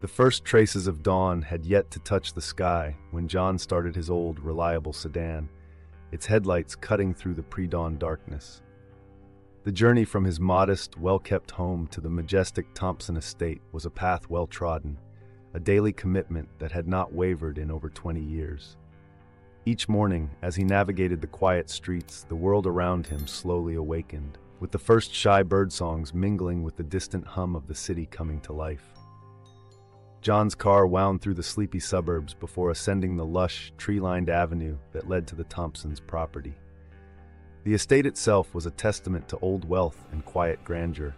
The first traces of dawn had yet to touch the sky when John started his old, reliable sedan, its headlights cutting through the pre-dawn darkness. The journey from his modest, well-kept home to the majestic Thompson estate was a path well-trodden, a daily commitment that had not wavered in over 20 years. Each morning, as he navigated the quiet streets, the world around him slowly awakened, with the first shy birdsongs mingling with the distant hum of the city coming to life. John's car wound through the sleepy suburbs before ascending the lush, tree-lined avenue that led to the Thompsons' property. The estate itself was a testament to old wealth and quiet grandeur,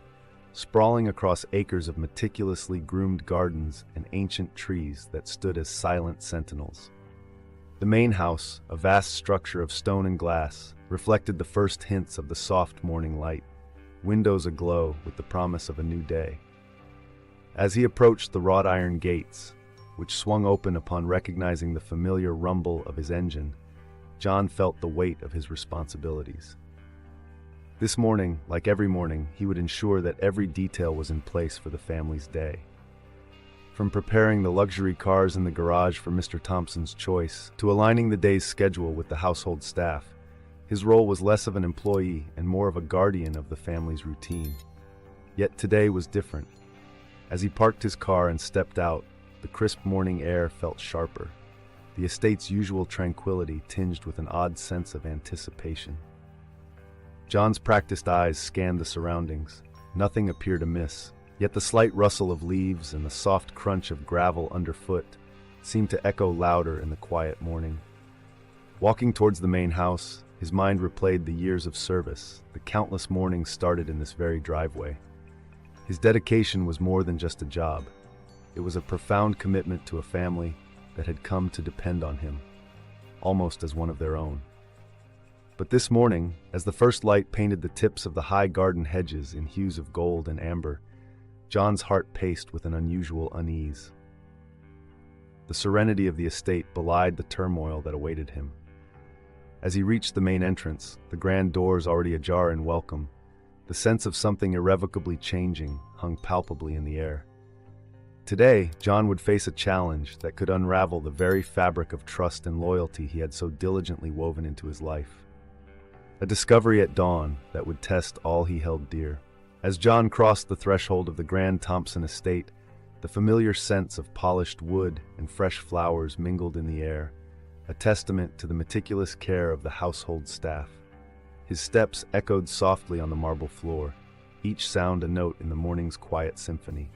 sprawling across acres of meticulously groomed gardens and ancient trees that stood as silent sentinels. The main house, a vast structure of stone and glass, reflected the first hints of the soft morning light, windows aglow with the promise of a new day. As he approached the wrought iron gates, which swung open upon recognizing the familiar rumble of his engine, John felt the weight of his responsibilities. This morning, like every morning, he would ensure that every detail was in place for the family's day. From preparing the luxury cars in the garage for Mr. Thompson's choice to aligning the day's schedule with the household staff, his role was less of an employee and more of a guardian of the family's routine. Yet today was different. As he parked his car and stepped out, the crisp morning air felt sharper, the estate's usual tranquility tinged with an odd sense of anticipation. John's practiced eyes scanned the surroundings. Nothing appeared amiss, yet the slight rustle of leaves and the soft crunch of gravel underfoot seemed to echo louder in the quiet morning. Walking towards the main house, his mind replayed the years of service, the countless mornings started in this very driveway. His dedication was more than just a job. It was a profound commitment to a family that had come to depend on him, almost as one of their own. But this morning, as the first light painted the tips of the high garden hedges in hues of gold and amber, John's heart paced with an unusual unease. The serenity of the estate belied the turmoil that awaited him. As he reached the main entrance, the grand doors already ajar in welcome, the sense of something irrevocably changing hung palpably in the air. Today, John would face a challenge that could unravel the very fabric of trust and loyalty he had so diligently woven into his life. A discovery at dawn that would test all he held dear. As John crossed the threshold of the grand Thompson estate, the familiar scents of polished wood and fresh flowers mingled in the air, a testament to the meticulous care of the household staff. His steps echoed softly on the marble floor, each sound a note in the morning's quiet symphony.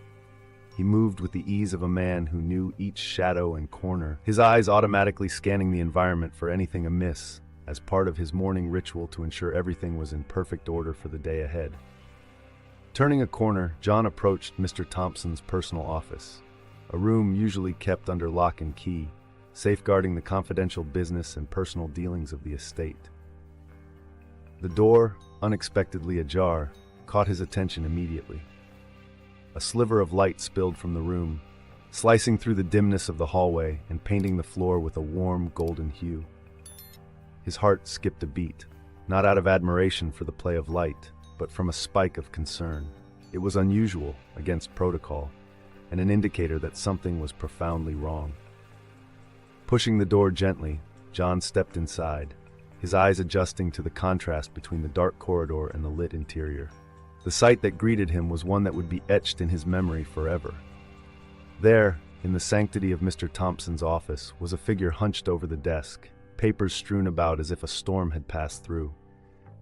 He moved with the ease of a man who knew each shadow and corner, his eyes automatically scanning the environment for anything amiss, as part of his morning ritual to ensure everything was in perfect order for the day ahead. Turning a corner, John approached Mr. Thompson's personal office, a room usually kept under lock and key, safeguarding the confidential business and personal dealings of the estate. The door, unexpectedly ajar, caught his attention immediately. A sliver of light spilled from the room, slicing through the dimness of the hallway and painting the floor with a warm golden hue. His heart skipped a beat, not out of admiration for the play of light, but from a spike of concern. It was unusual, against protocol, and an indicator that something was profoundly wrong. Pushing the door gently, John stepped inside, his eyes adjusting to the contrast between the dark corridor and the lit interior. The sight that greeted him was one that would be etched in his memory forever. There, in the sanctity of Mr. Thompson's office, was a figure hunched over the desk, papers strewn about as if a storm had passed through.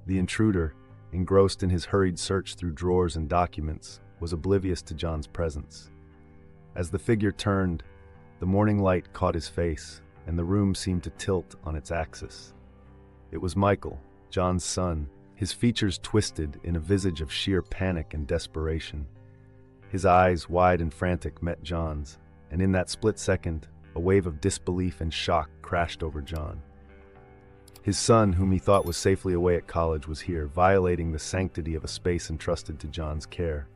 The intruder, engrossed in his hurried search through drawers and documents, was oblivious to John's presence. As the figure turned, the morning light caught his face, and the room seemed to tilt on its axis. It was Michael, John's son, his features twisted in a visage of sheer panic and desperation. His eyes, wide and frantic, met John's, and in that split second, a wave of disbelief and shock crashed over John. His son, whom he thought was safely away at college, was here, violating the sanctity of a space entrusted to John's care.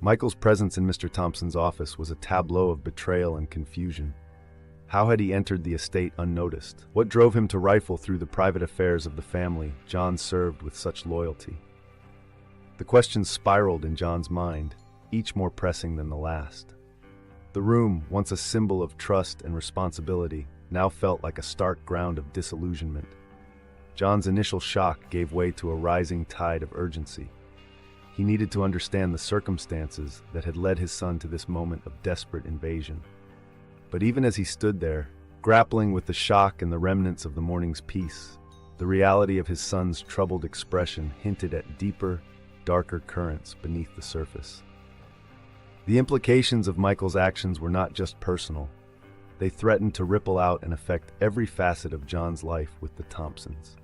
Michael's presence in Mr. Thompson's office was a tableau of betrayal and confusion. How had he entered the estate unnoticed? What drove him to rifle through the private affairs of the family John served with such loyalty? The questions spiraled in John's mind, each more pressing than the last. The room, once a symbol of trust and responsibility, now felt like a stark ground of disillusionment. John's initial shock gave way to a rising tide of urgency. He needed to understand the circumstances that had led his son to this moment of desperate invasion. But even as he stood there, grappling with the shock and the remnants of the morning's peace, the reality of his son's troubled expression hinted at deeper, darker currents beneath the surface. The implications of Michael's actions were not just personal. They threatened to ripple out and affect every facet of John's life with the Thompsons.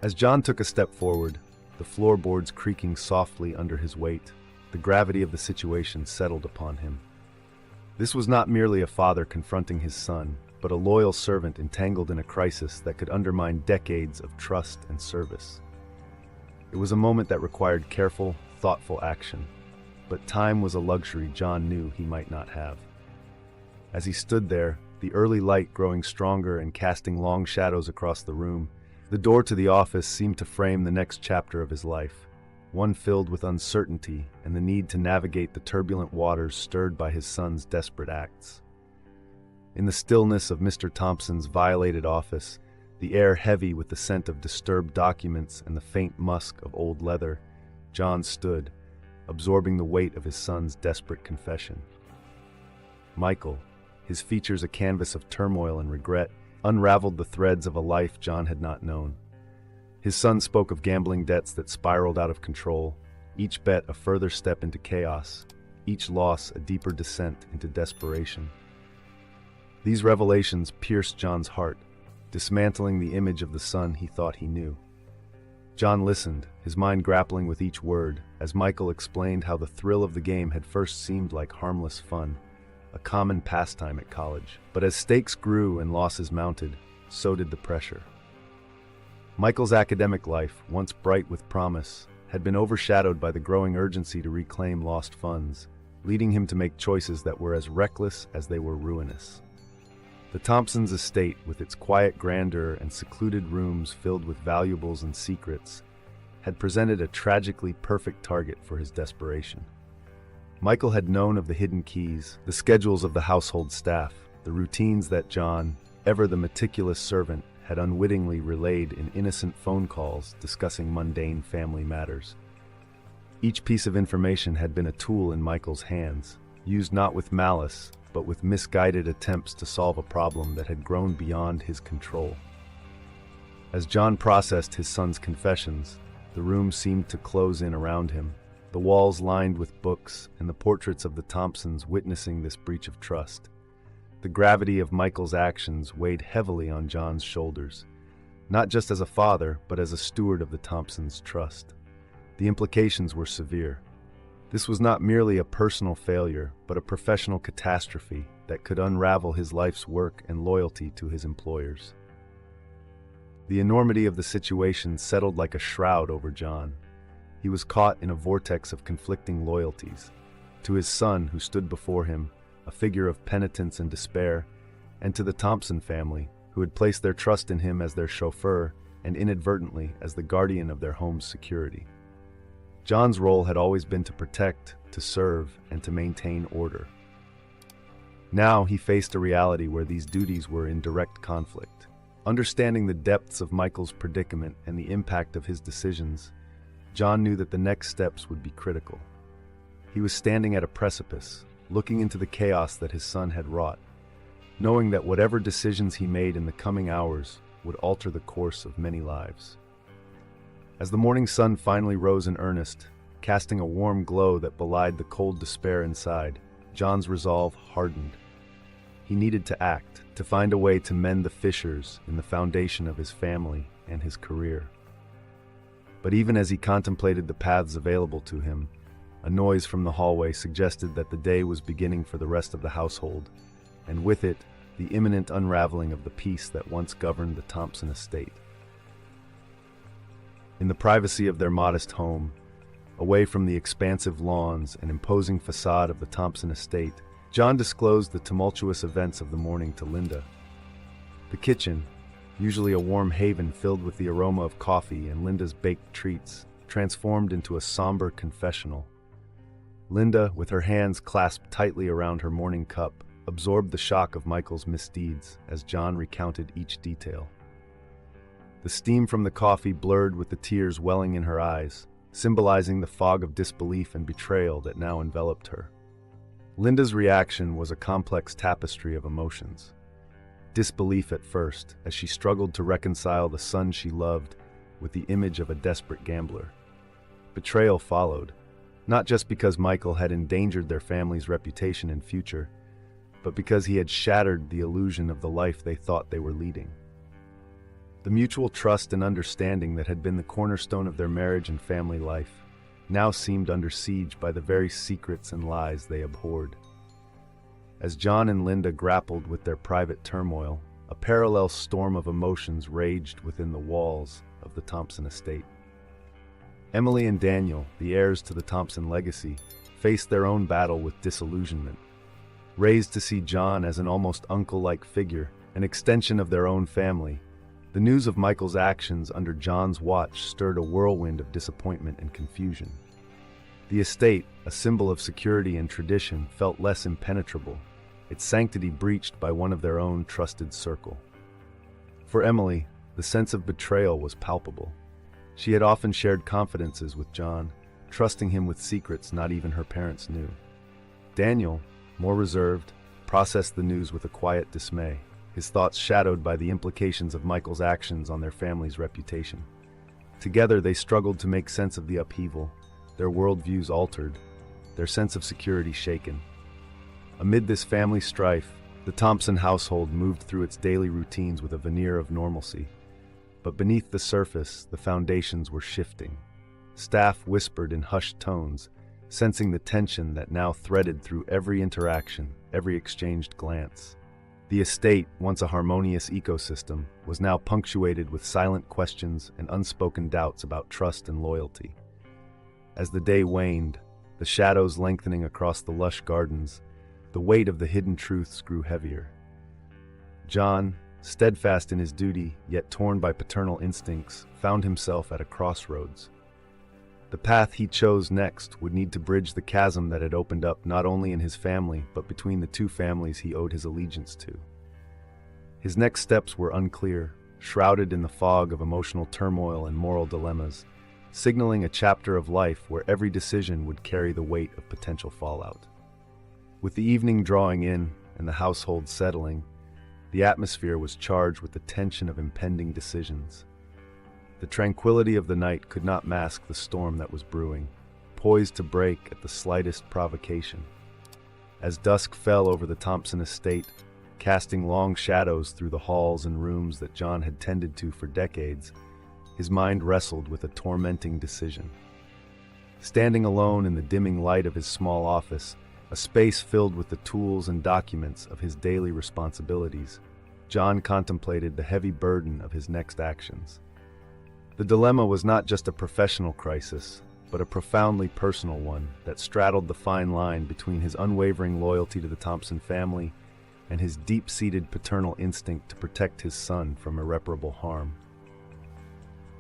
As John took a step forward, the floorboards creaking softly under his weight, the gravity of the situation settled upon him. This was not merely a father confronting his son, but a loyal servant entangled in a crisis that could undermine decades of trust and service. It was a moment that required careful, thoughtful action, but time was a luxury John knew he might not have. As he stood there, the early light growing stronger and casting long shadows across the room, the door to the office seemed to frame the next chapter of his life, one filled with uncertainty and the need to navigate the turbulent waters stirred by his son's desperate acts. In the stillness of Mr. Thompson's violated office, the air heavy with the scent of disturbed documents and the faint musk of old leather, John stood, absorbing the weight of his son's desperate confession. Michael, his features a canvas of turmoil and regret, unraveled the threads of a life John had not known. His son spoke of gambling debts that spiraled out of control, each bet a further step into chaos, each loss a deeper descent into desperation. These revelations pierced John's heart, dismantling the image of the son he thought he knew. John listened, his mind grappling with each word, as Michael explained how the thrill of the game had first seemed like harmless fun, a common pastime at college. But as stakes grew and losses mounted, so did the pressure. Michael's academic life, once bright with promise, had been overshadowed by the growing urgency to reclaim lost funds, leading him to make choices that were as reckless as they were ruinous. The Thompsons' estate, with its quiet grandeur and secluded rooms filled with valuables and secrets, had presented a tragically perfect target for his desperation. Michael had known of the hidden keys, the schedules of the household staff, the routines that John, ever the meticulous servant, had unwittingly relayed in innocent phone calls discussing mundane family matters. Each piece of information had been a tool in Michael's hands, used not with malice, but with misguided attempts to solve a problem that had grown beyond his control. As John processed his son's confessions, the room seemed to close in around him, the walls lined with books and the portraits of the Thompsons witnessing this breach of trust. The gravity of Michael's actions weighed heavily on John's shoulders, not just as a father, but as a steward of the Thompsons' trust. The implications were severe. This was not merely a personal failure, but a professional catastrophe that could unravel his life's work and loyalty to his employers. The enormity of the situation settled like a shroud over John. He was caught in a vortex of conflicting loyalties. To his son, who stood before him, a figure of penitence and despair, and to the Thompson family, who had placed their trust in him as their chauffeur and inadvertently as the guardian of their home's security. John's role had always been to protect, to serve, and to maintain order. Now he faced a reality where these duties were in direct conflict. Understanding the depths of Michael's predicament and the impact of his decisions, John knew that the next steps would be critical. He was standing at a precipice, looking into the chaos that his son had wrought, knowing that whatever decisions he made in the coming hours would alter the course of many lives. As the morning sun finally rose in earnest, casting a warm glow that belied the cold despair inside, John's resolve hardened. He needed to act, to find a way to mend the fissures in the foundation of his family and his career. But even as he contemplated the paths available to him, a noise from the hallway suggested that the day was beginning for the rest of the household, and with it, the imminent unraveling of the peace that once governed the Thompson estate. In the privacy of their modest home, away from the expansive lawns and imposing facade of the Thompson estate, John disclosed the tumultuous events of the morning to Linda. The kitchen, usually a warm haven filled with the aroma of coffee and Linda's baked treats, transformed into a somber confessional. Linda, with her hands clasped tightly around her morning cup, absorbed the shock of Michael's misdeeds as John recounted each detail. The steam from the coffee blurred with the tears welling in her eyes, symbolizing the fog of disbelief and betrayal that now enveloped her. Linda's reaction was a complex tapestry of emotions. Disbelief at first, as she struggled to reconcile the son she loved with the image of a desperate gambler. Betrayal followed, not just because Michael had endangered their family's reputation and future, but because he had shattered the illusion of the life they thought they were leading. The mutual trust and understanding that had been the cornerstone of their marriage and family life now seemed under siege by the very secrets and lies they abhorred. As John and Linda grappled with their private turmoil, a parallel storm of emotions raged within the walls of the Thompson estate. Emily and Daniel, the heirs to the Thompson legacy, faced their own battle with disillusionment. Raised to see John as an almost uncle-like figure, an extension of their own family, the news of Michael's actions under John's watch stirred a whirlwind of disappointment and confusion. The estate, a symbol of security and tradition, felt less impenetrable, its sanctity breached by one of their own trusted circle. For Emily, the sense of betrayal was palpable. She had often shared confidences with John, trusting him with secrets not even her parents knew. Daniel, more reserved, processed the news with a quiet dismay, his thoughts shadowed by the implications of Michael's actions on their family's reputation. Together they struggled to make sense of the upheaval, their worldviews altered, their sense of security shaken. Amid this family strife, the Thompson household moved through its daily routines with a veneer of normalcy. But beneath the surface, the foundations were shifting. Staff whispered in hushed tones, sensing the tension that now threaded through every interaction, every exchanged glance. The estate, once a harmonious ecosystem, was now punctuated with silent questions and unspoken doubts about trust and loyalty. As the day waned, the shadows lengthening across the lush gardens, the weight of the hidden truths grew heavier. John, steadfast in his duty, yet torn by paternal instincts, found himself at a crossroads. The path he chose next would need to bridge the chasm that had opened up not only in his family, but between the two families he owed his allegiance to. His next steps were unclear, shrouded in the fog of emotional turmoil and moral dilemmas, signaling a chapter of life where every decision would carry the weight of potential fallout. With the evening drawing in and the household settling, the atmosphere was charged with the tension of impending decisions. The tranquility of the night could not mask the storm that was brewing, poised to break at the slightest provocation. As dusk fell over the Thompson estate, casting long shadows through the halls and rooms that John had tended to for decades, his mind wrestled with a tormenting decision. Standing alone in the dimming light of his small office, a space filled with the tools and documents of his daily responsibilities, John contemplated the heavy burden of his next actions. The dilemma was not just a professional crisis, but a profoundly personal one that straddled the fine line between his unwavering loyalty to the Thompson family and his deep-seated paternal instinct to protect his son from irreparable harm.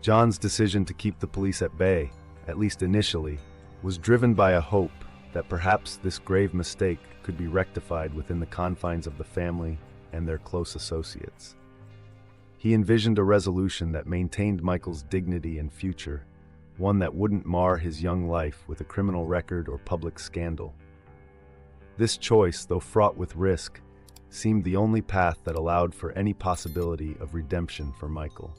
John's decision to keep the police at bay, at least initially, was driven by a hope that perhaps this grave mistake could be rectified within the confines of the family and their close associates. He envisioned a resolution that maintained Michael's dignity and future, one that wouldn't mar his young life with a criminal record or public scandal. This choice, though fraught with risk, seemed the only path that allowed for any possibility of redemption for Michael.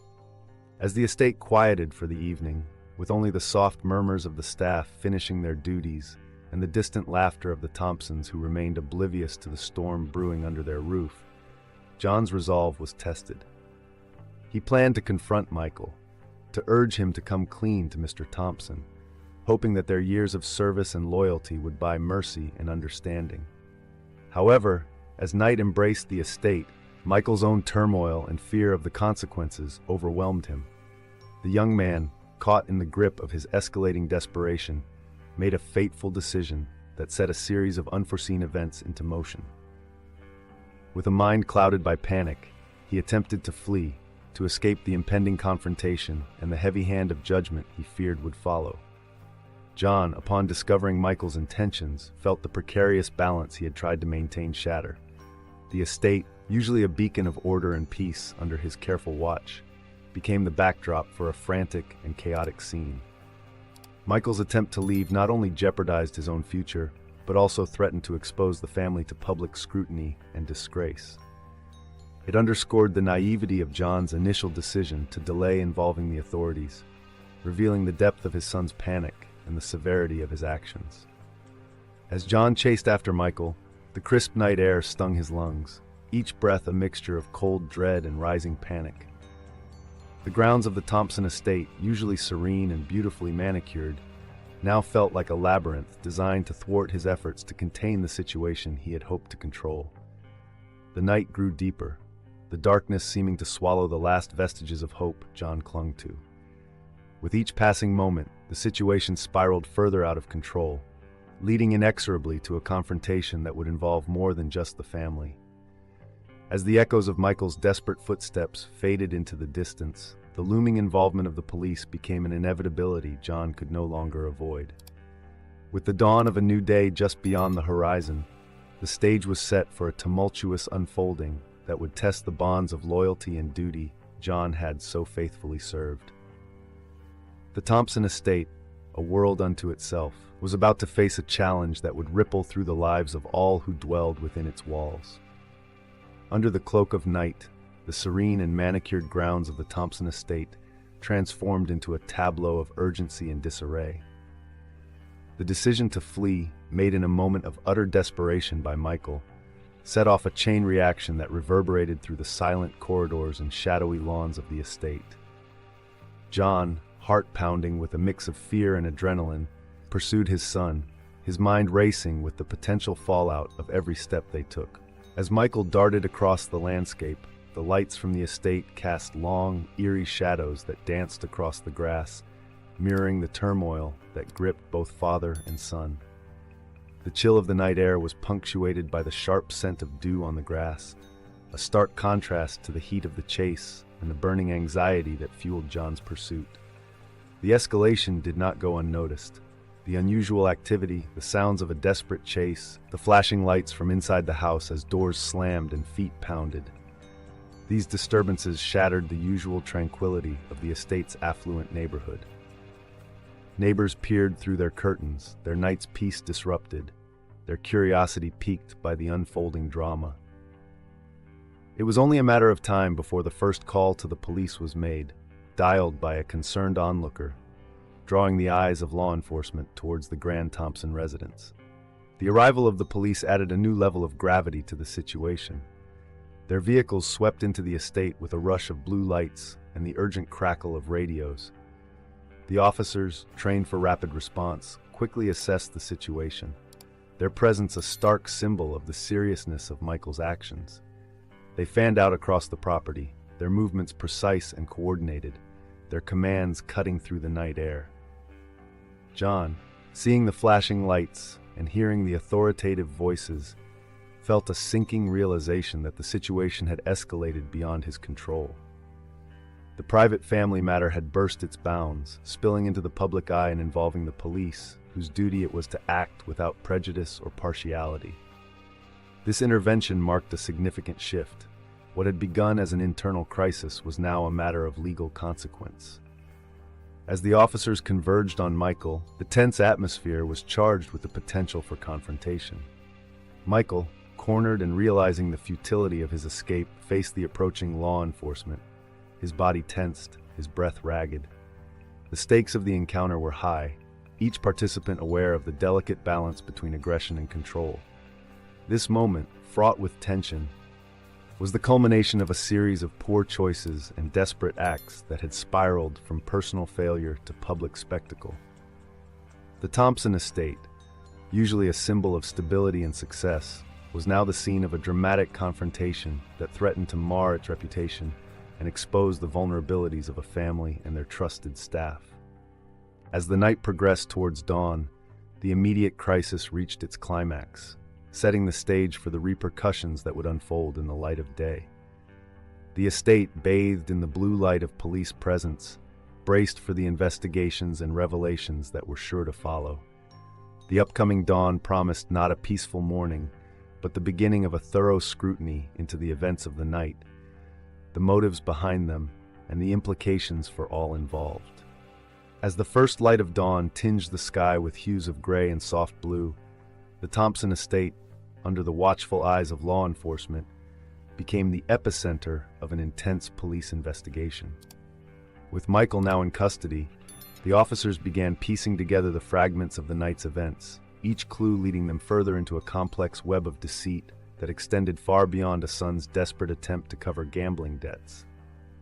As the estate quieted for the evening, with only the soft murmurs of the staff finishing their duties and the distant laughter of the Thompsons who remained oblivious to the storm brewing under their roof, John's resolve was tested. He planned to confront Michael, to urge him to come clean to Mr. Thompson, hoping that their years of service and loyalty would buy mercy and understanding. However, as night embraced the estate, Michael's own turmoil and fear of the consequences overwhelmed him. The young man, caught in the grip of his escalating desperation, made a fateful decision that set a series of unforeseen events into motion. With a mind clouded by panic, he attempted to flee, to escape the impending confrontation and the heavy hand of judgment he feared would follow. John, upon discovering Michael's intentions, felt the precarious balance he had tried to maintain shatter. The estate, usually a beacon of order and peace under his careful watch, became the backdrop for a frantic and chaotic scene. Michael's attempt to leave not only jeopardized his own future, but also threatened to expose the family to public scrutiny and disgrace. It underscored the naivety of John's initial decision to delay involving the authorities, revealing the depth of his son's panic and the severity of his actions. As John chased after Michael, the crisp night air stung his lungs, each breath a mixture of cold dread and rising panic. The grounds of the Thompson estate, usually serene and beautifully manicured, now felt like a labyrinth designed to thwart his efforts to contain the situation he had hoped to control. The night grew deeper, the darkness seeming to swallow the last vestiges of hope John clung to. With each passing moment, the situation spiraled further out of control, leading inexorably to a confrontation that would involve more than just the family. As the echoes of Michael's desperate footsteps faded into the distance, the looming involvement of the police became an inevitability John could no longer avoid. With the dawn of a new day just beyond the horizon, the stage was set for a tumultuous unfolding that would test the bonds of loyalty and duty John had so faithfully served. The Thompson estate, a world unto itself, was about to face a challenge that would ripple through the lives of all who dwelled within its walls. Under the cloak of night, the serene and manicured grounds of the Thompson estate transformed into a tableau of urgency and disarray. The decision to flee, made in a moment of utter desperation by Michael, set off a chain reaction that reverberated through the silent corridors and shadowy lawns of the estate. John, heart-pounding with a mix of fear and adrenaline, pursued his son, his mind racing with the potential fallout of every step they took. As Michael darted across the landscape, the lights from the estate cast long, eerie shadows that danced across the grass, mirroring the turmoil that gripped both father and son. The chill of the night air was punctuated by the sharp scent of dew on the grass, a stark contrast to the heat of the chase and the burning anxiety that fueled John's pursuit. The escalation did not go unnoticed. The unusual activity, the sounds of a desperate chase, the flashing lights from inside the house as doors slammed and feet pounded. These disturbances shattered the usual tranquility of the estate's affluent neighborhood. Neighbors peered through their curtains, their night's peace disrupted, their curiosity piqued by the unfolding drama. It was only a matter of time before the first call to the police was made, dialed by a concerned onlooker, drawing the eyes of law enforcement towards the Grand Thompson residence. The arrival of the police added a new level of gravity to the situation. Their vehicles swept into the estate with a rush of blue lights and the urgent crackle of radios. The officers, trained for rapid response, quickly assessed the situation, their presence a stark symbol of the seriousness of Michael's actions. They fanned out across the property, their movements precise and coordinated, their commands cutting through the night air. John, seeing the flashing lights and hearing the authoritative voices, felt a sinking realization that the situation had escalated beyond his control. The private family matter had burst its bounds, spilling into the public eye and involving the police, whose duty it was to act without prejudice or partiality. This intervention marked a significant shift. What had begun as an internal crisis was now a matter of legal consequence. As the officers converged on Michael, the tense atmosphere was charged with the potential for confrontation. Michael, cornered and realizing the futility of his escape, faced the approaching law enforcement, his body tensed, his breath ragged. The stakes of the encounter were high, each participant aware of the delicate balance between aggression and control. This moment, fraught with tension, was the culmination of a series of poor choices and desperate acts that had spiraled from personal failure to public spectacle. The Thompson estate, usually a symbol of stability and success, was now the scene of a dramatic confrontation that threatened to mar its reputation and expose the vulnerabilities of a family and their trusted staff. As the night progressed towards dawn, the immediate crisis reached its climax, setting the stage for the repercussions that would unfold in the light of day. The estate, bathed in the blue light of police presence, braced for the investigations and revelations that were sure to follow. The upcoming dawn promised not a peaceful morning, but the beginning of a thorough scrutiny into the events of the night, the motives behind them, and the implications for all involved. As the first light of dawn tinged the sky with hues of gray and soft blue, the Thompson estate, under the watchful eyes of law enforcement, became the epicenter of an intense police investigation. With Michael now in custody, the officers began piecing together the fragments of the night's events, each clue leading them further into a complex web of deceit that extended far beyond a son's desperate attempt to cover gambling debts.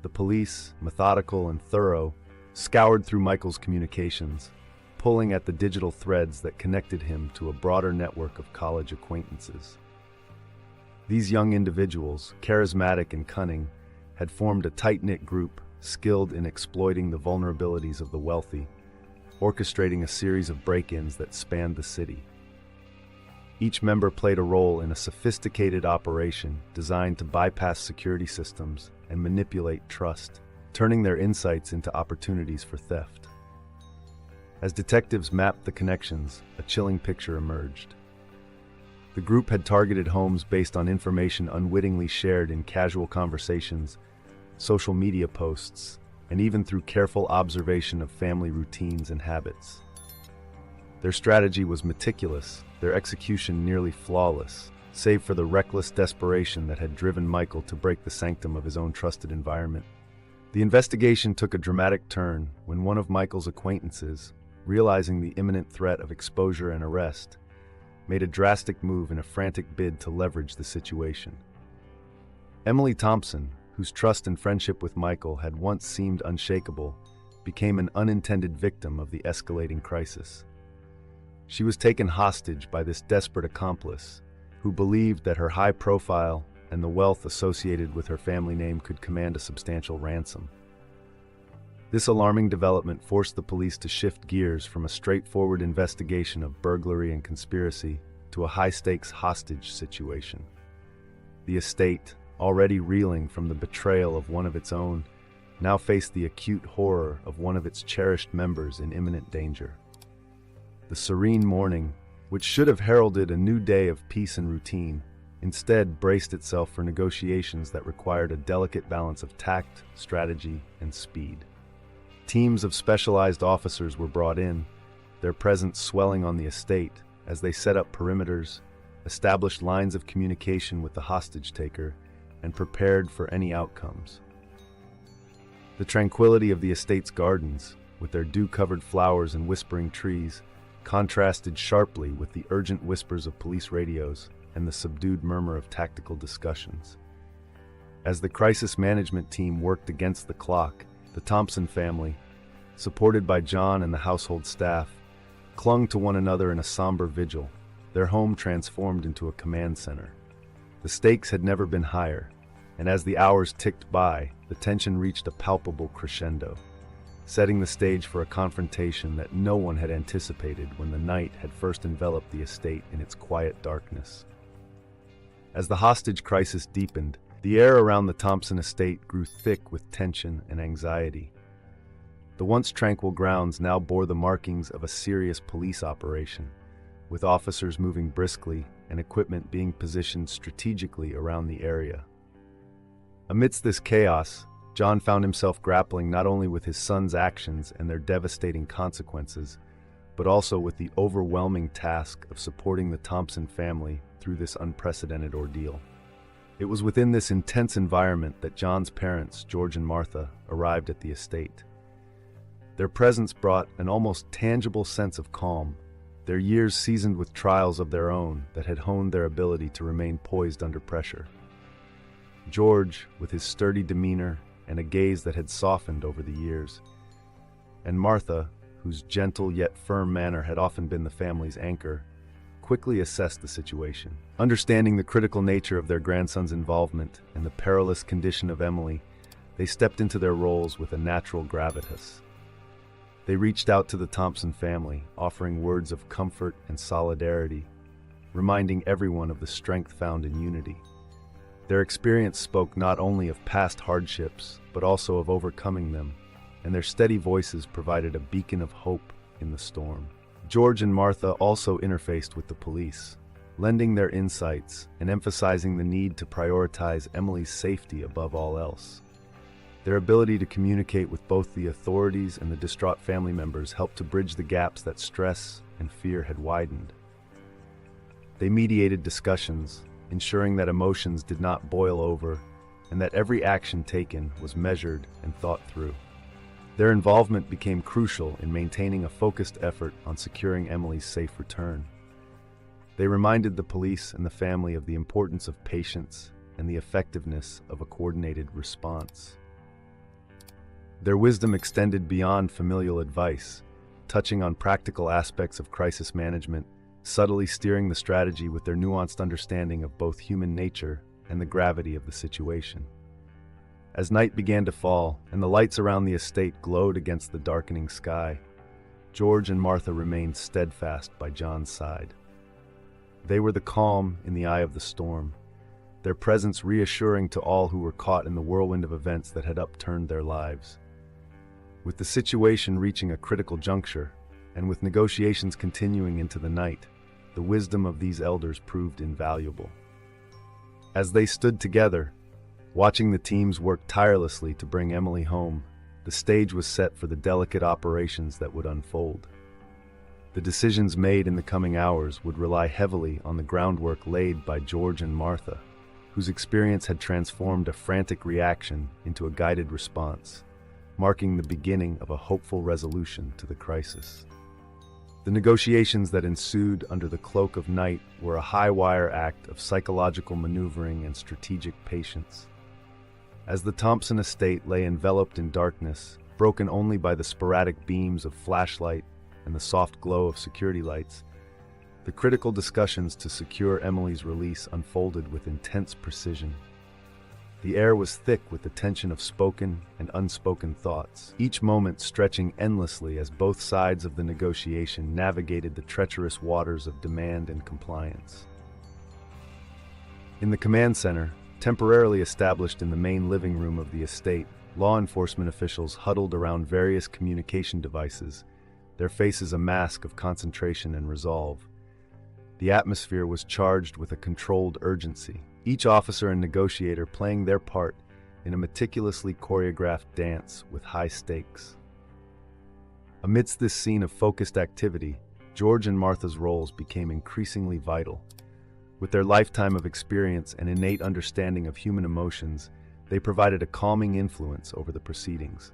The police, methodical and thorough, scoured through Michael's communications, pulling at the digital threads that connected him to a broader network of college acquaintances. These young individuals, charismatic and cunning, had formed a tight-knit group skilled in exploiting the vulnerabilities of the wealthy, orchestrating a series of break-ins that spanned the city. Each member played a role in a sophisticated operation designed to bypass security systems and manipulate trust, turning their insights into opportunities for theft. As detectives mapped the connections, a chilling picture emerged. The group had targeted homes based on information unwittingly shared in casual conversations, social media posts, and even through careful observation of family routines and habits. Their strategy was meticulous, their execution nearly flawless, save for the reckless desperation that had driven Michael to break the sanctum of his own trusted environment. The investigation took a dramatic turn when one of Michael's acquaintances, realizing the imminent threat of exposure and arrest, made a drastic move in a frantic bid to leverage the situation. Emily Thompson, whose trust and friendship with Michael had once seemed unshakable, became an unintended victim of the escalating crisis. She was taken hostage by this desperate accomplice, who believed that her high profile and the wealth associated with her family name could command a substantial ransom. This alarming development forced the police to shift gears from a straightforward investigation of burglary and conspiracy to a high-stakes hostage situation. The estate, already reeling from the betrayal of one of its own, now faced the acute horror of one of its cherished members in imminent danger. The serene morning, which should have heralded a new day of peace and routine, instead braced itself for negotiations that required a delicate balance of tact, strategy, and speed. Teams of specialized officers were brought in, their presence swelling on the estate as they set up perimeters, established lines of communication with the hostage-taker, and prepared for any outcomes. The tranquility of the estate's gardens, with their dew-covered flowers and whispering trees, contrasted sharply with the urgent whispers of police radios and the subdued murmur of tactical discussions. As the crisis management team worked against the clock, the Thompson family, supported by John and the household staff, clung to one another in a somber vigil, their home transformed into a command center. The stakes had never been higher, and as the hours ticked by, the tension reached a palpable crescendo, setting the stage for a confrontation that no one had anticipated when the night had first enveloped the estate in its quiet darkness. As the hostage crisis deepened, the air around the Thompson estate grew thick with tension and anxiety. The once tranquil grounds now bore the markings of a serious police operation, with officers moving briskly and equipment being positioned strategically around the area. Amidst this chaos, John found himself grappling not only with his son's actions and their devastating consequences, but also with the overwhelming task of supporting the Thompson family through this unprecedented ordeal. It was within this intense environment that John's parents, George and Martha, arrived at the estate. Their presence brought an almost tangible sense of calm, their years seasoned with trials of their own that had honed their ability to remain poised under pressure. George, with his sturdy demeanor and a gaze that had softened over the years, and Martha, whose gentle yet firm manner had often been the family's anchor, quickly assessed the situation. Understanding the critical nature of their grandson's involvement and the perilous condition of Emily, they stepped into their roles with a natural gravitas. They reached out to the Thompson family, offering words of comfort and solidarity, reminding everyone of the strength found in unity. Their experience spoke not only of past hardships, but also of overcoming them, and their steady voices provided a beacon of hope in the storm. George and Martha also interfaced with the police, lending their insights and emphasizing the need to prioritize Emily's safety above all else. Their ability to communicate with both the authorities and the distraught family members helped to bridge the gaps that stress and fear had widened. They mediated discussions, ensuring that emotions did not boil over and that every action taken was measured and thought through. Their involvement became crucial in maintaining a focused effort on securing Emily's safe return. They reminded the police and the family of the importance of patience and the effectiveness of a coordinated response. Their wisdom extended beyond familial advice, touching on practical aspects of crisis management, subtly steering the strategy with their nuanced understanding of both human nature and the gravity of the situation. As night began to fall and the lights around the estate glowed against the darkening sky, George and Martha remained steadfast by John's side. They were the calm in the eye of the storm, their presence reassuring to all who were caught in the whirlwind of events that had upturned their lives. With the situation reaching a critical juncture, and with negotiations continuing into the night, the wisdom of these elders proved invaluable. As they stood together, watching the teams work tirelessly to bring Emily home, the stage was set for the delicate operations that would unfold. The decisions made in the coming hours would rely heavily on the groundwork laid by George and Martha, whose experience had transformed a frantic reaction into a guided response, marking the beginning of a hopeful resolution to the crisis. The negotiations that ensued under the cloak of night were a high-wire act of psychological maneuvering and strategic patience. As the Thompson estate lay enveloped in darkness, broken only by the sporadic beams of flashlight and the soft glow of security lights, the critical discussions to secure Emily's release unfolded with intense precision. The air was thick with the tension of spoken and unspoken thoughts, each moment stretching endlessly as both sides of the negotiation navigated the treacherous waters of demand and compliance. In the command center, temporarily established in the main living room of the estate, law enforcement officials huddled around various communication devices, their faces a mask of concentration and resolve. The atmosphere was charged with a controlled urgency, each officer and negotiator playing their part in a meticulously choreographed dance with high stakes. Amidst this scene of focused activity, George and Martha's roles became increasingly vital. With their lifetime of experience and innate understanding of human emotions, they provided a calming influence over the proceedings.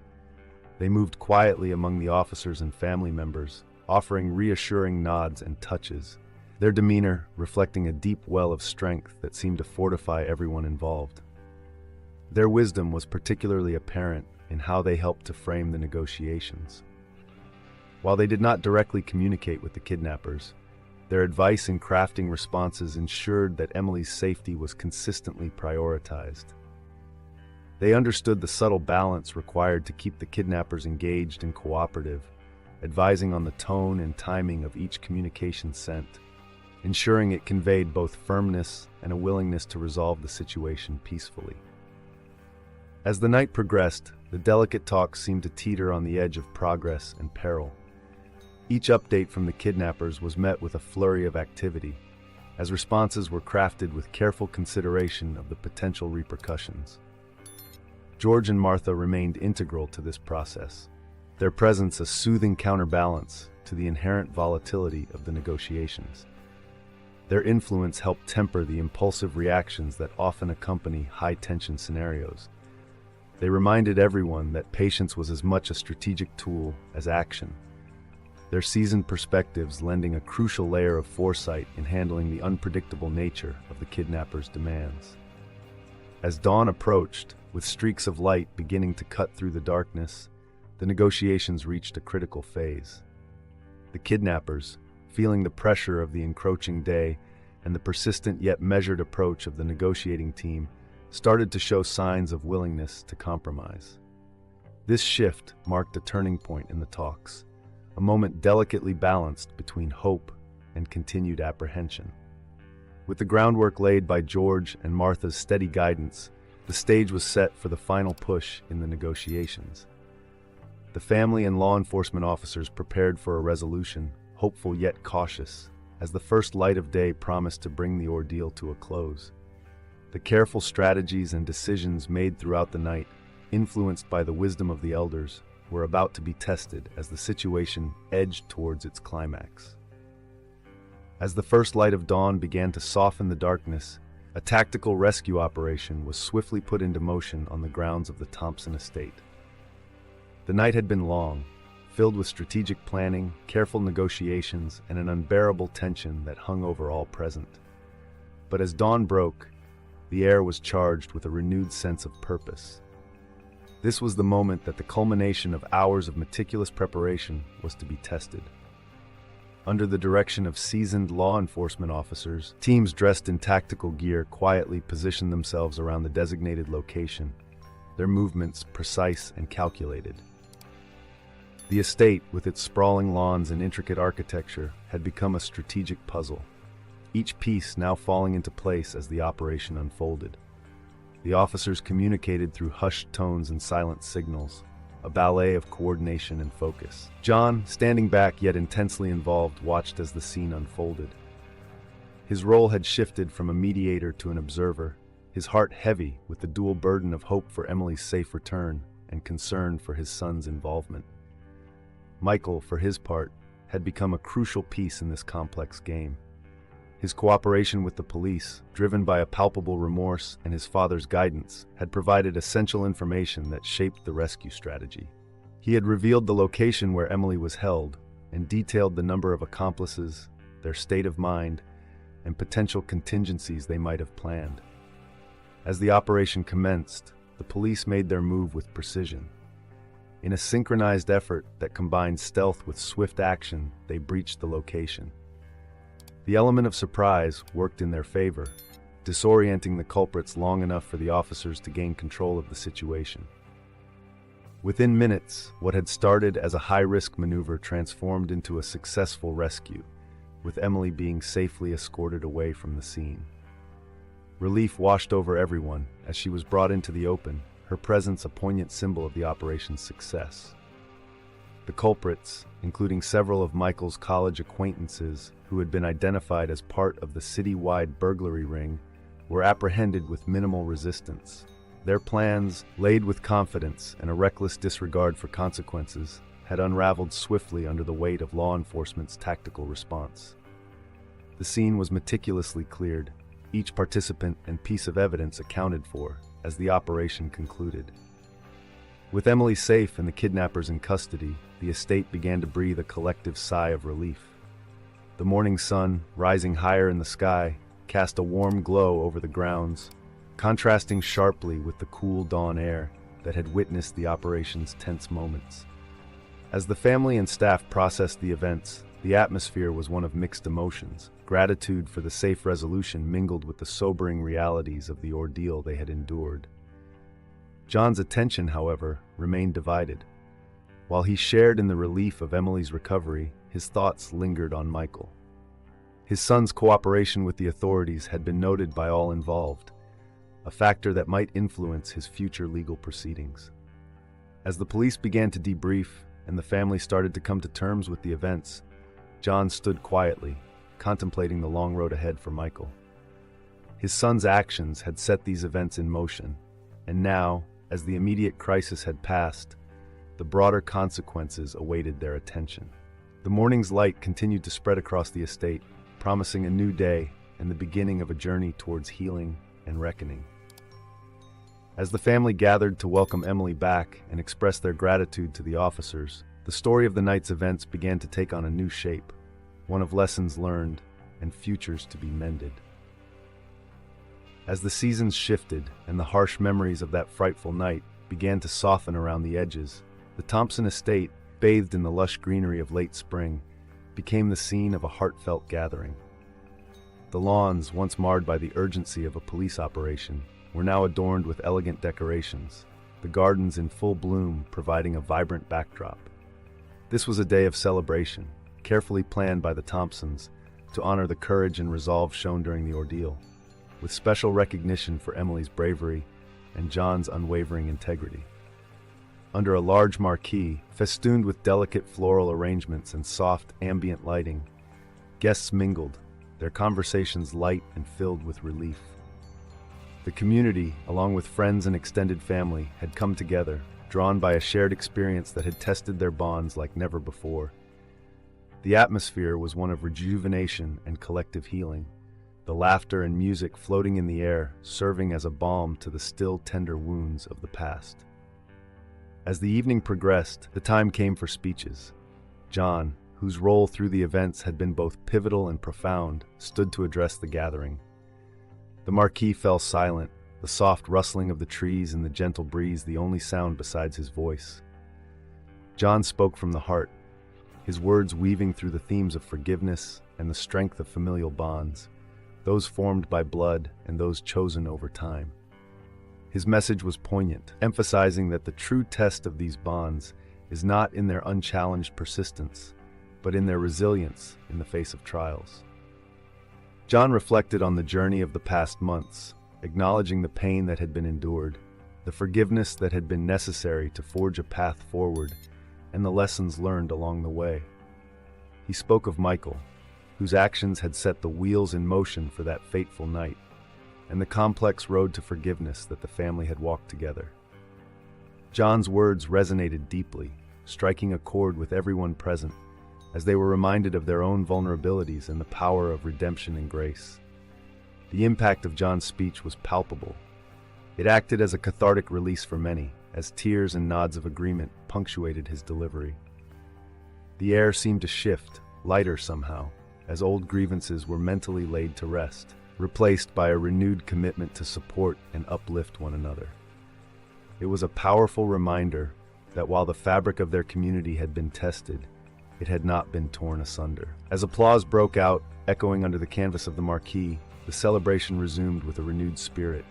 They moved quietly among the officers and family members, offering reassuring nods and touches, their demeanor reflecting a deep well of strength that seemed to fortify everyone involved. Their wisdom was particularly apparent in how they helped to frame the negotiations. While they did not directly communicate with the kidnappers, their advice in crafting responses ensured that Emily's safety was consistently prioritized. They understood the subtle balance required to keep the kidnappers engaged and cooperative, advising on the tone and timing of each communication sent, ensuring it conveyed both firmness and a willingness to resolve the situation peacefully. As the night progressed, the delicate talks seemed to teeter on the edge of progress and peril. Each update from the kidnappers was met with a flurry of activity, as responses were crafted with careful consideration of the potential repercussions. George and Martha remained integral to this process, their presence a soothing counterbalance to the inherent volatility of the negotiations. Their influence helped temper the impulsive reactions that often accompany high-tension scenarios. They reminded everyone that patience was as much a strategic tool as action, their seasoned perspectives lending a crucial layer of foresight in handling the unpredictable nature of the kidnappers' demands. As dawn approached, with streaks of light beginning to cut through the darkness, the negotiations reached a critical phase. The kidnappers, feeling the pressure of the encroaching day and the persistent yet measured approach of the negotiating team, started to show signs of willingness to compromise. This shift marked a turning point in the talks, a moment delicately balanced between hope and continued apprehension. With the groundwork laid by George and Martha's steady guidance, the stage was set for the final push in the negotiations. The family and law enforcement officers prepared for a resolution, hopeful yet cautious, as the first light of day promised to bring the ordeal to a close. The careful strategies and decisions made throughout the night, influenced by the wisdom of the elders, were about to be tested as the situation edged towards its climax. As the first light of dawn began to soften the darkness, a tactical rescue operation was swiftly put into motion on the grounds of the Thompson estate. The night had been long, filled with strategic planning, careful negotiations, and an unbearable tension that hung over all present. But as dawn broke, the air was charged with a renewed sense of purpose. This was the moment that the culmination of hours of meticulous preparation was to be tested. Under the direction of seasoned law enforcement officers, teams dressed in tactical gear quietly positioned themselves around the designated location, their movements precise and calculated. The estate, with its sprawling lawns and intricate architecture, had become a strategic puzzle, each piece now falling into place as the operation unfolded. The officers communicated through hushed tones and silent signals, a ballet of coordination and focus. John, standing back yet intensely involved, watched as the scene unfolded. His role had shifted from a mediator to an observer, his heart heavy with the dual burden of hope for Emily's safe return and concern for his son's involvement. Michael, for his part, had become a crucial piece in this complex game. His cooperation with the police, driven by a palpable remorse and his father's guidance, had provided essential information that shaped the rescue strategy. He had revealed the location where Emily was held and detailed the number of accomplices, their state of mind, and potential contingencies they might have planned. As the operation commenced, the police made their move with precision. In a synchronized effort that combined stealth with swift action, they breached the location. The element of surprise worked in their favor, disorienting the culprits long enough for the officers to gain control of the situation. Within minutes, what had started as a high-risk maneuver transformed into a successful rescue, with Emily being safely escorted away from the scene. Relief washed over everyone as she was brought into the open, her presence a poignant symbol of the operation's success. The culprits, including several of Michael's college acquaintances who had been identified as part of the city-wide burglary ring, were apprehended with minimal resistance. Their plans, laid with confidence and a reckless disregard for consequences, had unraveled swiftly under the weight of law enforcement's tactical response. The scene was meticulously cleared, each participant and piece of evidence accounted for, as the operation concluded. With Emily safe and the kidnappers in custody, the estate began to breathe a collective sigh of relief. The morning sun, rising higher in the sky, cast a warm glow over the grounds, contrasting sharply with the cool dawn air that had witnessed the operation's tense moments. As the family and staff processed the events, the atmosphere was one of mixed emotions. Gratitude for the safe resolution mingled with the sobering realities of the ordeal they had endured. John's attention, however, remained divided. While he shared in the relief of Emily's recovery, his thoughts lingered on Michael. His son's cooperation with the authorities had been noted by all involved, a factor that might influence his future legal proceedings. As the police began to debrief and the family started to come to terms with the events, John stood quietly, contemplating the long road ahead for Michael. His son's actions had set these events in motion, and now, as the immediate crisis had passed, the broader consequences awaited their attention. The morning's light continued to spread across the estate, promising a new day and the beginning of a journey towards healing and reckoning. As the family gathered to welcome Emily back and express their gratitude to the officers, the story of the night's events began to take on a new shape, one of lessons learned and futures to be mended. As the seasons shifted and the harsh memories of that frightful night began to soften around the edges, the Thompson estate, bathed in the lush greenery of late spring, became the scene of a heartfelt gathering. The lawns, once marred by the urgency of a police operation, were now adorned with elegant decorations, the gardens in full bloom providing a vibrant backdrop. This was a day of celebration, carefully planned by the Thompsons to honor the courage and resolve shown during the ordeal, with special recognition for Emily's bravery and John's unwavering integrity. under a large marquee, festooned with delicate floral arrangements and soft, ambient lighting. Guests mingled, their conversations light and filled with relief. The community, along with friends and extended family, had come together, drawn by a shared experience that had tested their bonds like never before. The atmosphere was one of rejuvenation and collective healing, the laughter and music floating in the air, serving as a balm to the still tender wounds of the past. As the evening progressed, the time came for speeches. John, whose role through the events had been both pivotal and profound, stood to address the gathering. The marquee fell silent, the soft rustling of the trees and the gentle breeze the only sound besides his voice. John spoke from the heart, his words weaving through the themes of forgiveness and the strength of familial bonds, those formed by blood and those chosen over time. His message was poignant, emphasizing that the true test of these bonds is not in their unchallenged persistence, but in their resilience in the face of trials. John reflected on the journey of the past months, acknowledging the pain that had been endured, the forgiveness that had been necessary to forge a path forward, and the lessons learned along the way. He spoke of Michael, whose actions had set the wheels in motion for that fateful night, and the complex road to forgiveness that the family had walked together. John's words resonated deeply, striking a chord with everyone present, as they were reminded of their own vulnerabilities and the power of redemption and grace. The impact of John's speech was palpable. It acted as a cathartic release for many, as tears and nods of agreement punctuated his delivery. The air seemed to shift, lighter somehow, as old grievances were mentally laid to rest, replaced by a renewed commitment to support and uplift one another. It was a powerful reminder that while the fabric of their community had been tested, it had not been torn asunder. As applause broke out, echoing under the canvas of the marquee, the celebration resumed with a renewed spirit.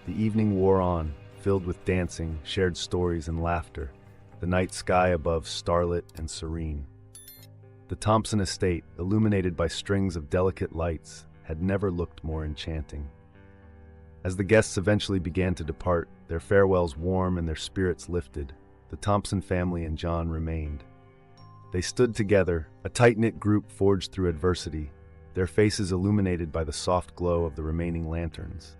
The evening wore on, filled with dancing, shared stories, and laughter, the night sky above starlit and serene. The Thompson estate, illuminated by strings of delicate lights, had never looked more enchanting. As the guests eventually began to depart, their farewells warm and their spirits lifted, the Thompson family and John remained. They stood together, a tight-knit group forged through adversity, their faces illuminated by the soft glow of the remaining lanterns.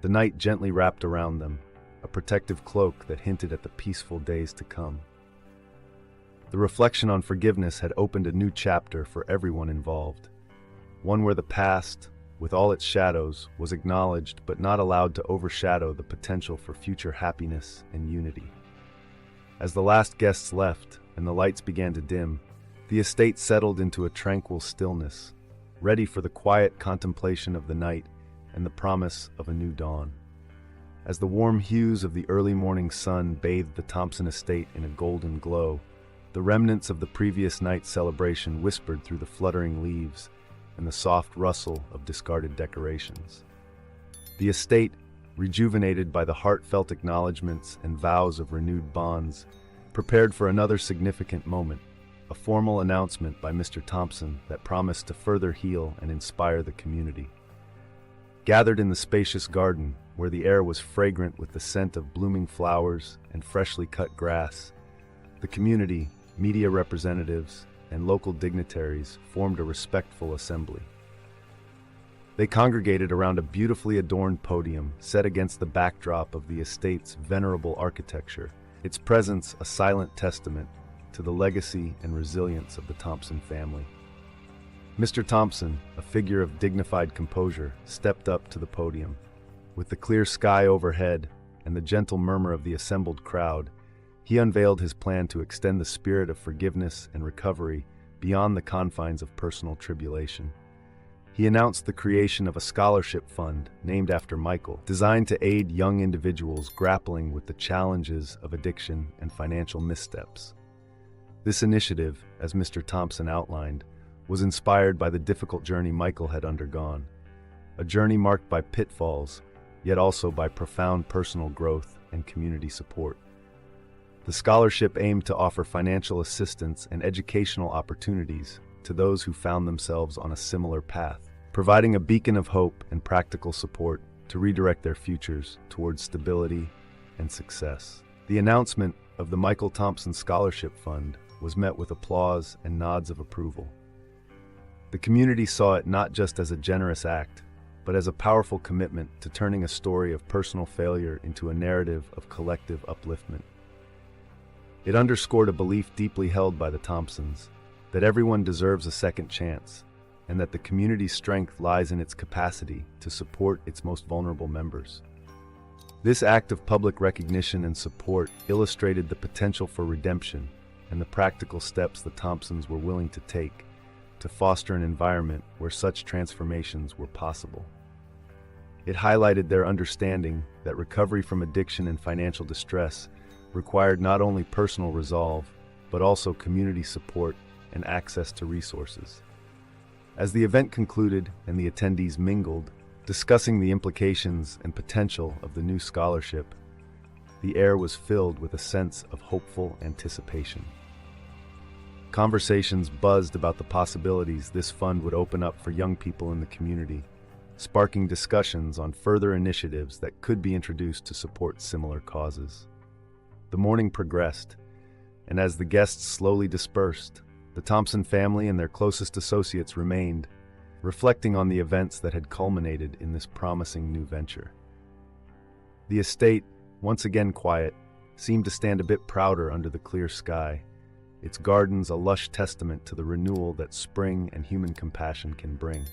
The night gently wrapped around them, a protective cloak that hinted at the peaceful days to come. The reflection on forgiveness had opened a new chapter for everyone involved, one where the past, with all its shadows, was acknowledged but not allowed to overshadow the potential for future happiness and unity. As the last guests left and the lights began to dim, the estate settled into a tranquil stillness, ready for the quiet contemplation of the night and the promise of a new dawn. As the warm hues of the early morning sun bathed the Thompson estate in a golden glow, the remnants of the previous night's celebration whispered through the fluttering leaves and the soft rustle of discarded decorations. The estate, rejuvenated by the heartfelt acknowledgments and vows of renewed bonds, prepared for another significant moment, a formal announcement by Mr. Thompson that promised to further heal and inspire the community. Gathered in the spacious garden, where the air was fragrant with the scent of blooming flowers and freshly cut grass, the community, media representatives, and local dignitaries formed a respectful assembly. They congregated around a beautifully adorned podium set against the backdrop of the estate's venerable architecture, its presence a silent testament to the legacy and resilience of the Thompson family. Mr. Thompson, a figure of dignified composure, stepped up to the podium. With the clear sky overhead and the gentle murmur of the assembled crowd, he unveiled his plan to extend the spirit of forgiveness and recovery beyond the confines of personal tribulation. He announced the creation of a scholarship fund named after Michael, designed to aid young individuals grappling with the challenges of addiction and financial missteps. This initiative, as Mr. Thompson outlined, was inspired by the difficult journey Michael had undergone, a journey marked by pitfalls, yet also by profound personal growth and community support. The scholarship aimed to offer financial assistance and educational opportunities to those who found themselves on a similar path, providing a beacon of hope and practical support to redirect their futures towards stability and success. The announcement of the Michael Thompson Scholarship Fund was met with applause and nods of approval. The community saw it not just as a generous act, but as a powerful commitment to turning a story of personal failure into a narrative of collective upliftment. It underscored a belief deeply held by the Thompsons, that everyone deserves a second chance, and that the community's strength lies in its capacity to support its most vulnerable members. This act of public recognition and support illustrated the potential for redemption and the practical steps the Thompsons were willing to take to foster an environment where such transformations were possible. It highlighted their understanding that recovery from addiction and financial distress required not only personal resolve, but also community support and access to resources. As the event concluded and the attendees mingled, discussing the implications and potential of the new scholarship, the air was filled with a sense of hopeful anticipation. Conversations buzzed about the possibilities this fund would open up for young people in the community, sparking discussions on further initiatives that could be introduced to support similar causes. The morning progressed, and as the guests slowly dispersed, the Thompson family and their closest associates remained, reflecting on the events that had culminated in this promising new venture. The estate, once again quiet, seemed to stand a bit prouder under the clear sky, its gardens a lush testament to the renewal that spring and human compassion can bring.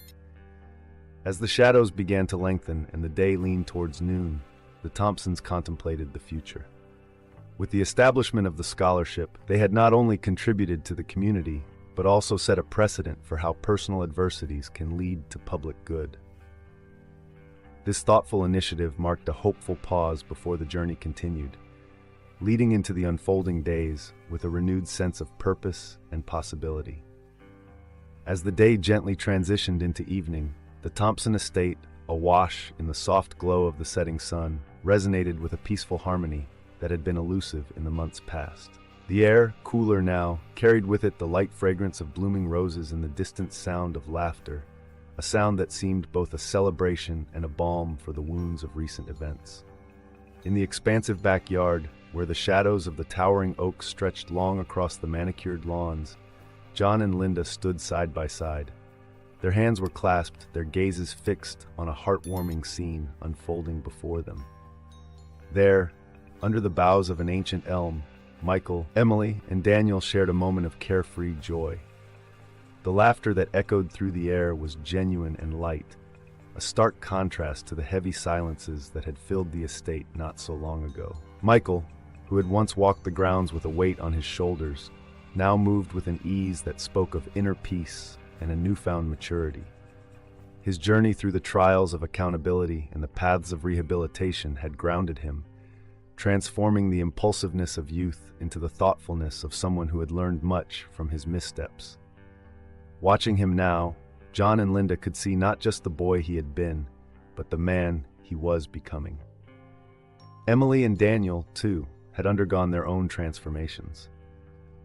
As the shadows began to lengthen and the day leaned towards noon, the Thompsons contemplated the future. With the establishment of the scholarship, they had not only contributed to the community, but also set a precedent for how personal adversities can lead to public good. This thoughtful initiative marked a hopeful pause before the journey continued, leading into the unfolding days with a renewed sense of purpose and possibility. As the day gently transitioned into evening, the Thompson estate, awash in the soft glow of the setting sun, resonated with a peaceful harmony that had been elusive in the months past. The air, cooler now, carried with it the light fragrance of blooming roses and the distant sound of laughter, a sound that seemed both a celebration and a balm for the wounds of recent events. In the expansive backyard, where the shadows of the towering oaks stretched long across the manicured lawns, John and Linda stood side by side. Their hands were clasped, their gazes fixed on a heartwarming scene unfolding before them. There, under the boughs of an ancient elm, Michael, Emily, and Daniel shared a moment of carefree joy. The laughter that echoed through the air was genuine and light, a stark contrast to the heavy silences that had filled the estate not so long ago. Michael, who had once walked the grounds with a weight on his shoulders, now moved with an ease that spoke of inner peace and a newfound maturity. His journey through the trials of accountability and the paths of rehabilitation had grounded him, transforming the impulsiveness of youth into the thoughtfulness of someone who had learned much from his missteps. Watching him now, John and Linda could see not just the boy he had been, but the man he was becoming. Emily and Daniel, too, had undergone their own transformations.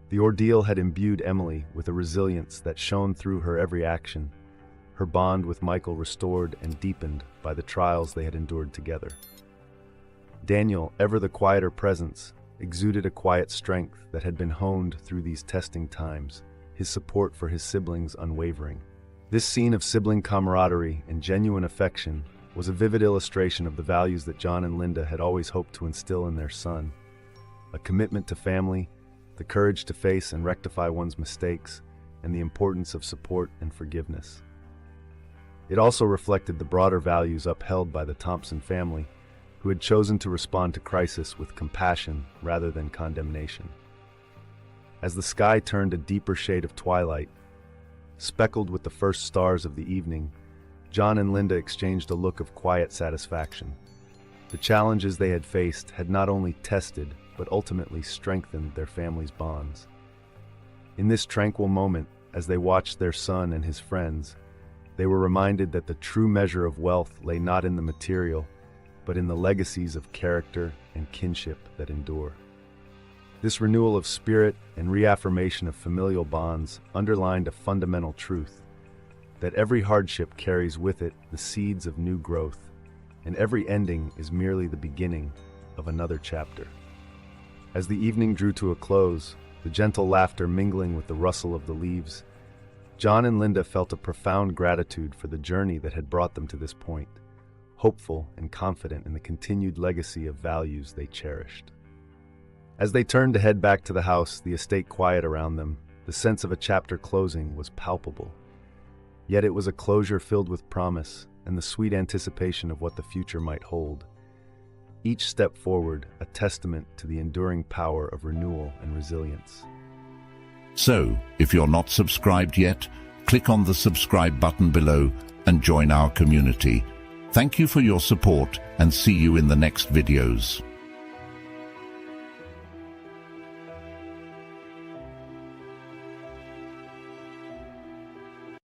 The ordeal had imbued Emily with a resilience that shone through her every action, her bond with Michael restored and deepened by the trials they had endured together. Daniel, ever the quieter presence, exuded a quiet strength that had been honed through these testing times, his support for his siblings unwavering. This scene of sibling camaraderie and genuine affection was a vivid illustration of the values that John and Linda had always hoped to instill in their son: a commitment to family, the courage to face and rectify one's mistakes, and the importance of support and forgiveness. It also reflected the broader values upheld by the Thompson family, who had chosen to respond to crisis with compassion rather than condemnation. As the sky turned a deeper shade of twilight, speckled with the first stars of the evening, John and Linda exchanged a look of quiet satisfaction. The challenges they had faced had not only tested, but ultimately strengthened their family's bonds. In this tranquil moment, as they watched their son and his friends, they were reminded that the true measure of wealth lay not in the material, but in the legacies of character and kinship that endure. This renewal of spirit and reaffirmation of familial bonds underlined a fundamental truth: that every hardship carries with it the seeds of new growth, and every ending is merely the beginning of another chapter. As the evening drew to a close, the gentle laughter mingling with the rustle of the leaves, John and Linda felt a profound gratitude for the journey that had brought them to this point, hopeful and confident in the continued legacy of values they cherished. As they turned to head back to the house, the estate quiet around them, the sense of a chapter closing was palpable. Yet it was a closure filled with promise and the sweet anticipation of what the future might hold. Each step forward, a testament to the enduring power of renewal and resilience. So, if you're not subscribed yet, click on the subscribe button below and join our community. Thank you for your support and see you in the next videos.